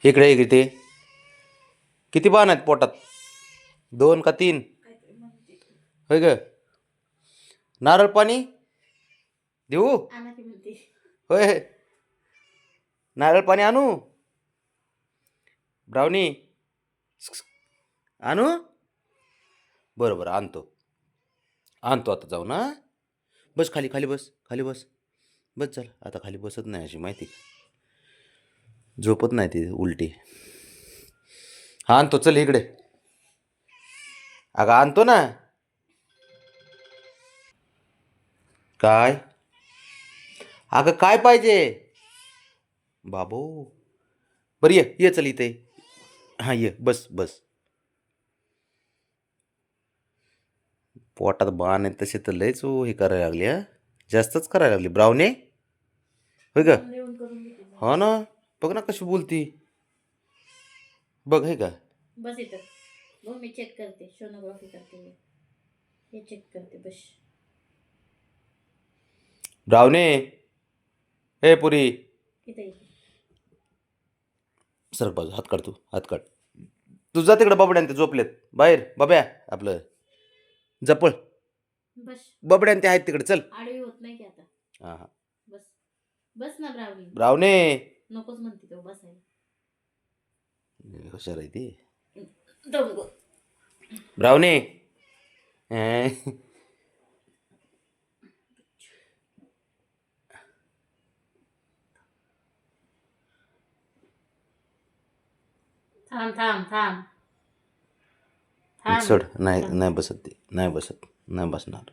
इकडे इकडे किती बाण आहेत पोटात? 2 का 3? होय ग. नारळ पाणी देऊ? होय. नारळ पाणी आणू? ब्राउनी आणू? बरोबर आणतो आणतो आता जाऊ ना. बस खाली खाली बस खाली बस. बस चल आता खाली बसत नाही अशी माहिती. झोपत नाही ती उलटी. हा आणतो चल इकडे. अगं आणतो ना. काय? अगं काय पाहिजे बाबू? बरं ये चल इथे. हां ये बस बस. पोटात बाण आहे तसे तर लयच हे करायला लागली. हा जास्तच करायला लागली ब्राउनी. होय ग. हो ना. बघ ना कशी बोलती. बघ हे का. बस इथं. बघ मी चेक करते, सोनोग्राफी करते. हे चेक करते बस. ब्राउनी हे पुरी इथे सर बाजू हात काढ. तू हात काढ. तू जा तिकडे. बबड्यान ते झोपलेत बाहेर. बब्या आपलं जपळ. बस बबड्यान ते आहेत तिकडे. चल. आडवी होत नाही की आता. हां हां बस बस ना ब्राउनी. ब्राउनी नकोच म्हणते तो बसायला. हुशार आहे ती दमगो. ब्राउनी. थांब थांब थांब थांब. सोड. नाही नाही बसत ती. नाही बसत. नाही बसणार.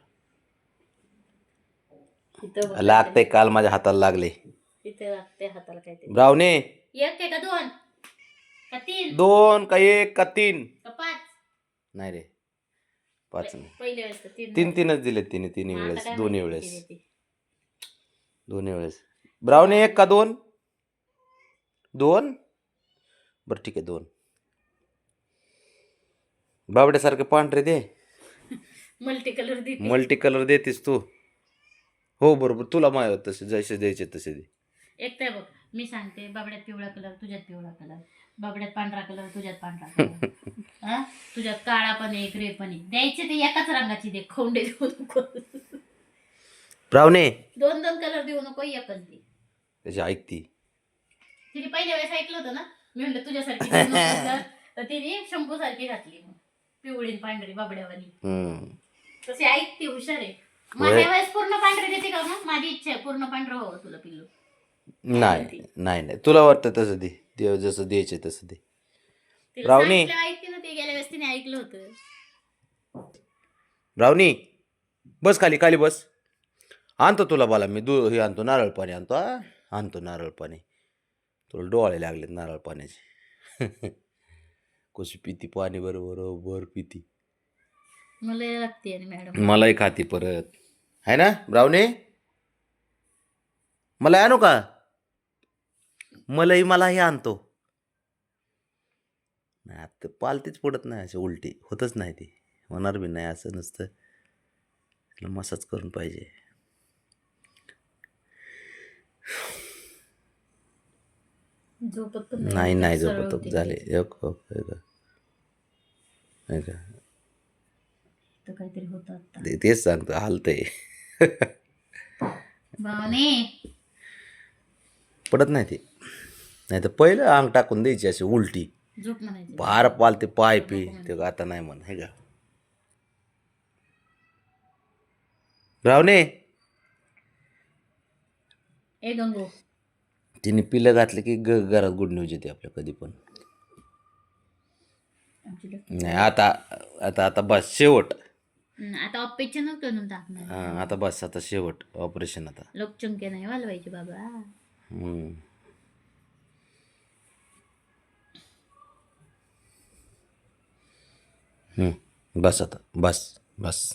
इथं बघ. लागतंय. काल माझ्या हाताला लागले. इथे लागते हाताला काहीतरी. ब्राउनी 1 का 2 का 3 2 का 1 का 3? का 5? नाही रे 5 नाही. पहिल्या वेळेस तर 3 3 दिले तिने. तिन्ही मग आता वेळेस. काय दोन्ही माहिती वेळेस. किती देते. दोन्ही वेळेस. ब्राउनी 1 का 2? 2. बरं ठीक आहे 2. बाबड्यासारखे पांढरे दे. मल्टी कलर देते. मल्टी कलर देतेस तू. हो बरोबर. तुला माय तसे जसे द्यायचे तसे दे. एक तर बघ मी सांगते, बाबड्यात पिवळा कलर तुझ्यात पिवळा कलर, बाबड्यात पांढरा कलर तुझ्यात पांढरा कलर. हा तुझ्यात काळा पण आहे, ग्रे पण आहे. द्यायचे ते एकाच रंगाची दे. खोंडे देऊ नको. ब्राउनी 2 कलर देऊ नको, एकच दे. त्याची ऐकती. तिने पहिल्या वेळेस ऐकलं होतं ना, मी म्हणलं तुझ्यासारखी देऊ नको तर तिने शंभू सारखी घातली. मग पिवळी आणि पांढरी बाबड्यावाली. तशी ऐकते, हुशार आहे. माझ्या वेळेस पूर्ण पांढरे देते का? मग माझी इच्छा आहे पूर्ण पांढरं व्हावं तुला पिल्लू. नाही नाही नाही तुला वाटतं तसं दे. देव जसं द्यायचे तसं दे. तिला ब्राउनी सांगितलं ऐकते ना. ते गेल्या वेळेस तिने ऐकलं होतं. ब्राउनी बस खाली खाली बस. आणतो तुला बाला मी हे आणतो. नारळ पाणी आणतो. आणतो नारळ पाणी. तुला डोळे लागलेत नारळ पाण्याचे. कशी पिती पाणी बरोबर पिती. मला लागते मॅडम. मलाही खाती परत आहे ना ब्राउनी. मला आणू का? मलाही आणतो. नाही आता पालतीच पडत नाही. असे उलटी होतच नाही. ती होणार बी नाही. असं नसतं. तिला मसाज करून पाहिजे. झोपत पण नाही नाही झोपत झाले. काहीतरी होत आता. तेच सांगतो हालतंय. पडत नाही ती. नाही तर पहिलं अंग टाकून द्यायची अशी उलटी. झोप म्हणायची. पार पालते पाय पी. ते आता नाही म्हण हे का ब्राउनी. ए गंगो तिने पिलं घातलं की घरात गुड न्यूज येते आपल्या कधी पण. नाही आता आता आता बस शेवट. आता ऑपरेशनच करून टाकणार. हां आता बस आता शेवट ऑपरेशन. आता लोकचंके नाही वालवायचे बाबा. बस आता बस बस.